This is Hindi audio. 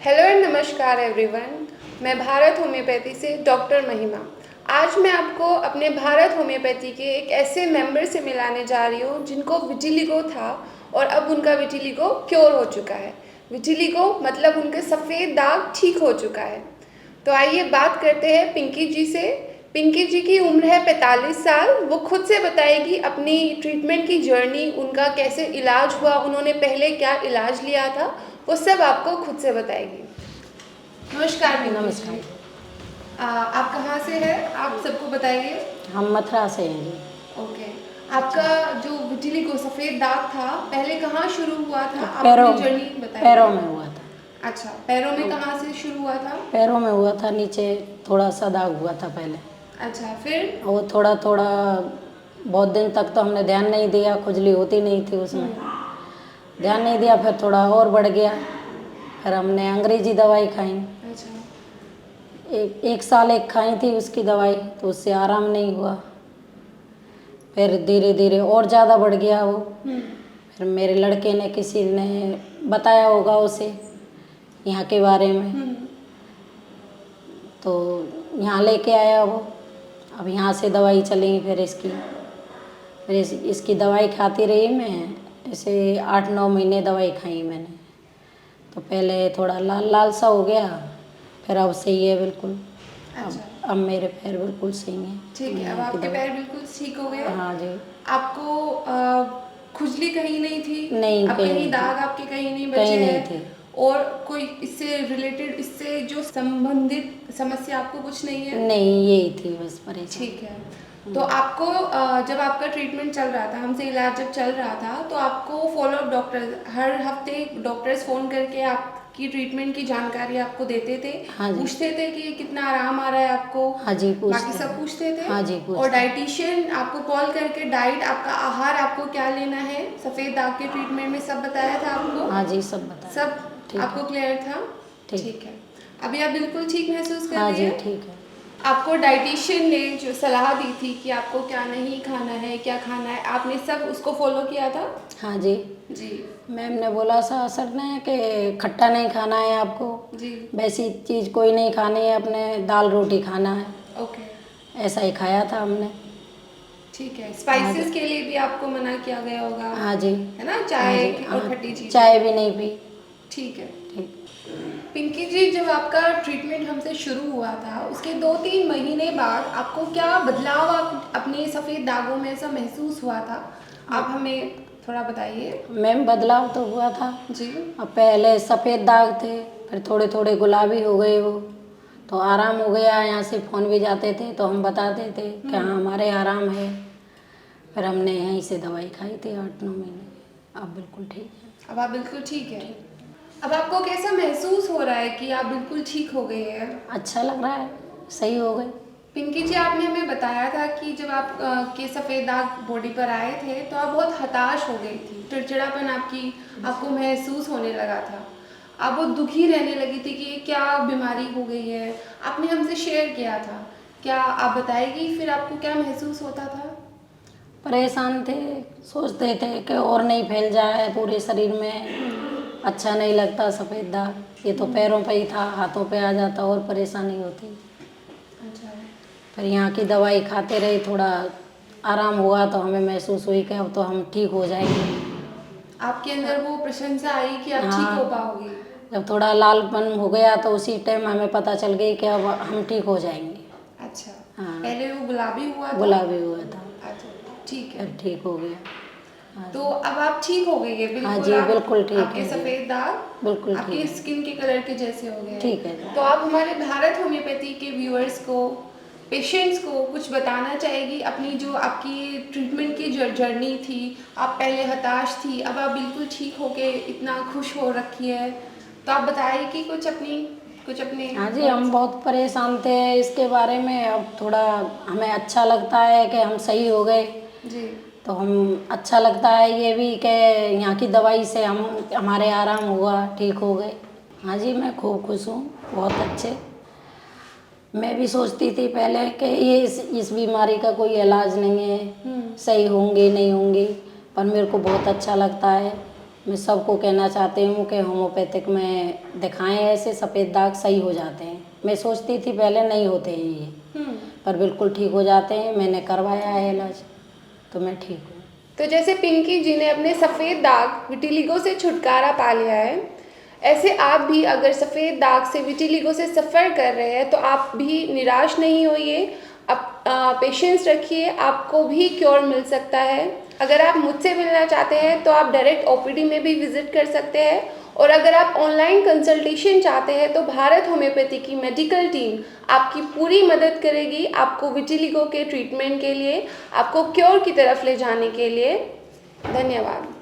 हेलो एंड नमस्कार एवरीवन। मैं भारत होम्योपैथी से डॉक्टर महिमा। आज मैं आपको अपने भारत होम्योपैथी के एक ऐसे मेंबर से मिलाने जा रही हूँ जिनको विटिलिगो था और अब उनका विटिलिगो क्योर हो चुका है। विटिलिगो मतलब उनके सफ़ेद दाग ठीक हो चुका है। तो आइए बात करते हैं पिंकी जी से। पिंकी जी की उम्र है 45 साल। वो खुद से बताएगी अपनी ट्रीटमेंट की जर्नी, उनका कैसे इलाज हुआ, उन्होंने पहले क्या इलाज लिया था, वो सब आपको खुद से बताएगी। नमस्कार पिंकी जी। नमस्कार। आप कहाँ से हैं? आप सबको बताइए। हम मथुरा से हैं जी। ओके। आपका जो विटिलिगो सफ़ेद दाग था पहले कहाँ शुरू हुआ था? आप पैरों अपनी जर्नी बताइए। पैरों में हुआ था। अच्छा, पैरों में कहाँ से शुरू हुआ था? पैरों में हुआ था, नीचे थोड़ा सा दाग हुआ था पहले। अच्छा, फिर? वो थोड़ा थोड़ा बहुत दिन तक तो हमने ध्यान नहीं दिया, खुजली होती नहीं थी उसमें, ध्यान नहीं दिया। फिर थोड़ा और बढ़ गया, फिर हमने अंग्रेजी दवाई खाई। अच्छा। एक साल एक खाई थी उसकी दवाई, तो उससे आराम नहीं हुआ। फिर धीरे धीरे और ज़्यादा बढ़ गया वो। फिर मेरे लड़के ने, किसी ने बताया होगा उसे यहाँ के बारे में, तो यहाँ लेके आया वो। अब यहाँ से दवाई चली, फिर इसकी दवाई खाती रही मैं। ऐसे 8-9 महीने दवाई खाई मैंने। तो पहले थोड़ा लाल लाल सा हो गया, फिर अब सही है बिल्कुल। अच्छा। अब मेरे पैर बिल्कुल सही हैं। ठीक है, अब यहाँ की आपके दवाई, पैर बिल्कुल ठीक हो गए। हाँ जी। आपको खुजली कहीं नहीं थी? नहीं, अब कहीं कहीं नहीं दाग थी, आपके कहीं नहीं बचे कहीं नहीं हैं? थे। और कोई इससे रिलेटेड, इससे जो संबंधित समस्या आपको कुछ नहीं है? नहीं, यही थी बस परेशान। ठीक है। तो आपको जब आपका ट्रीटमेंट चल रहा था, हमसे इलाज जब चल रहा था, तो आपको फॉलोअप डॉक्टर हर हफ्ते डॉक्टर्स फ़ोन करके आपकी ट्रीटमेंट की जानकारी आपको देते थे? हाँ जी। पूछते थे कि कितना आराम आ रहा है आपको? हाँ जी, बाकी पूछते सब हैं। पूछते थे? हाँ जी, और पूछते हैं। डाइटिशियन आपको कॉल करके डाइट, आपका आहार, आपको क्या लेना है, सफ़ेद दाग के ट्रीटमेंट में सब बताया था आपको? हाँ जी, सब बताया। सब ठीक आपको है। क्लियर था? ठीक। ठीक है। अभी आप बिल्कुल ठीक महसूस कर हाँ रही जी, हैं? ठीक है। आपको डाइटिशियन ने जो सलाह दी थी कि आपको क्या नहीं खाना है, क्या खाना है, आपने सब उसको फॉलो किया था? हाँ जी। जी। मैम ने बोला सर ने कि खट्टा नहीं खाना है आपको, जी। वैसी चीज़ कोई नहीं खानी है, अपने दाल रोटी खाना है। ओके। ऐसा ही खाया था हमने। ठीक है। हाँ स्पाइसेस जी। के लिए भी आपको मना किया गया होगा, हाँ जी। है ना? हाँ चाय जी। और हाँ, खट्टी चीज़ें। चाय भी नहीं पी। ठीक है। ठीक। पिंकी जी, जब आपका ट्रीटमेंट हमसे शुरू हुआ था उसके 2-3 महीने बाद आपको क्या बदलाव आप अपने सफ़ेद दागों में ऐसा महसूस हुआ था? आप हमें थोड़ा बताइए। मैम बदलाव तो हुआ था। जी। अब पहले सफ़ेद दाग थे, फिर थोड़े थोड़े गुलाबी हो गए वो, तो आराम हो गया। यहाँ से फ़ोन भी जाते थे तो हम बताते थे कि हाँ हमारे आराम है। फिर हमने यहीं से दवाई खाई थी 8-9 महीने। अब बिल्कुल ठीक है। अब आप बिल्कुल ठीक है। अब आपको कैसा महसूस हो रहा है कि आप बिल्कुल ठीक हो गए हैं? अच्छा लग रहा है, सही हो गए। पिंकी जी, आपने हमें बताया था कि जब आप के सफ़ेद दाग बॉडी पर आए थे तो आप बहुत हताश हो गई थी, चिड़चिड़ापन आपको महसूस होने लगा था, आप बहुत दुखी रहने लगी थी कि ये क्या बीमारी हो गई है, आपने हमसे शेयर किया था। क्या आप बताएगी फिर आपको क्या महसूस होता था? परेशान थे, सोचते थे कि और नहीं फैल जाए पूरे शरीर में, अच्छा नहीं लगता सफ़ेद दाग। ये तो पैरों पे ही था, हाथों पे आ जाता और परेशानी होती। अच्छा। फिर यहाँ की दवाई खाते रहे, थोड़ा आराम हुआ तो हमें महसूस हुई कि अब तो हम ठीक हो जाएंगे। आपके अंदर वो प्रशंसा आई कि आप ठीक हो हाँ, पाओगी? जब थोड़ा लालपन हो गया तो उसी टाइम हमें पता चल गई कि अब हम ठीक हो जाएंगे। अच्छा। हाँ, पहले वो गुलाबी हुआ था? गुलाबी हुआ था, अच्छा। ठीक है। फिर ठीक हो गया। हाँ तो जी। अब आप ठीक हो गई है हाँ बिल्कुल? जी, आप बिल्कुल ठीक आपके है जी। सफ़ेद दाग बिल्कुल ठीक आपके है। स्किन के कलर के जैसे हो गए हैं। ठीक है जी। तो आप हमारे भारत होम्योपैथी के व्यूअर्स को, पेशेंट्स को कुछ बताना चाहेगी अपनी जो आपकी ट्रीटमेंट की जर्नी थी? आप पहले हताश थी, अब आप बिल्कुल ठीक हो के इतना खुश हो रखी है, तो आप बताइए कि कुछ अपने हाँ जी, हम words। बहुत परेशान थे इसके बारे में। अब थोड़ा हमें अच्छा लगता है कि हम सही हो गए, जी। तो हम अच्छा लगता है ये भी कि यहाँ की दवाई से हमारे आराम हुआ, ठीक हो गए। हाँ जी, मैं खूब खुश हूँ, बहुत अच्छे। मैं भी सोचती थी पहले कि ये इस बीमारी का कोई इलाज नहीं है, सही होंगे नहीं होंगे, पर मेरे को बहुत अच्छा लगता है। मैं सबको कहना चाहती हूँ कि होम्योपैथिक में दिखाएं, ऐसे सफ़ेद दाग सही हो जाते हैं। मैं सोचती थी पहले नहीं होते हैं ये, पर बिल्कुल ठीक हो जाते हैं। मैंने करवाया है इलाज, तो मैं ठीक हूँ। तो जैसे पिंकी जी ने अपने सफ़ेद दाग विटिलिगो से छुटकारा पा लिया है, ऐसे आप भी अगर सफ़ेद दाग से विटिलिगो से सफ़र कर रहे हैं तो आप भी निराश नहीं होइए, आप पेशेंस रखिए, आपको भी क्योर मिल सकता है। अगर आप मुझसे मिलना चाहते हैं तो आप डायरेक्ट ओपीडी में भी विज़िट कर सकते हैं, और अगर आप ऑनलाइन कंसल्टेशन चाहते हैं तो भारत होम्योपैथी की मेडिकल टीम आपकी पूरी मदद करेगी आपको विटिलिगो के ट्रीटमेंट के लिए, आपको क्योर की तरफ ले जाने के लिए। धन्यवाद।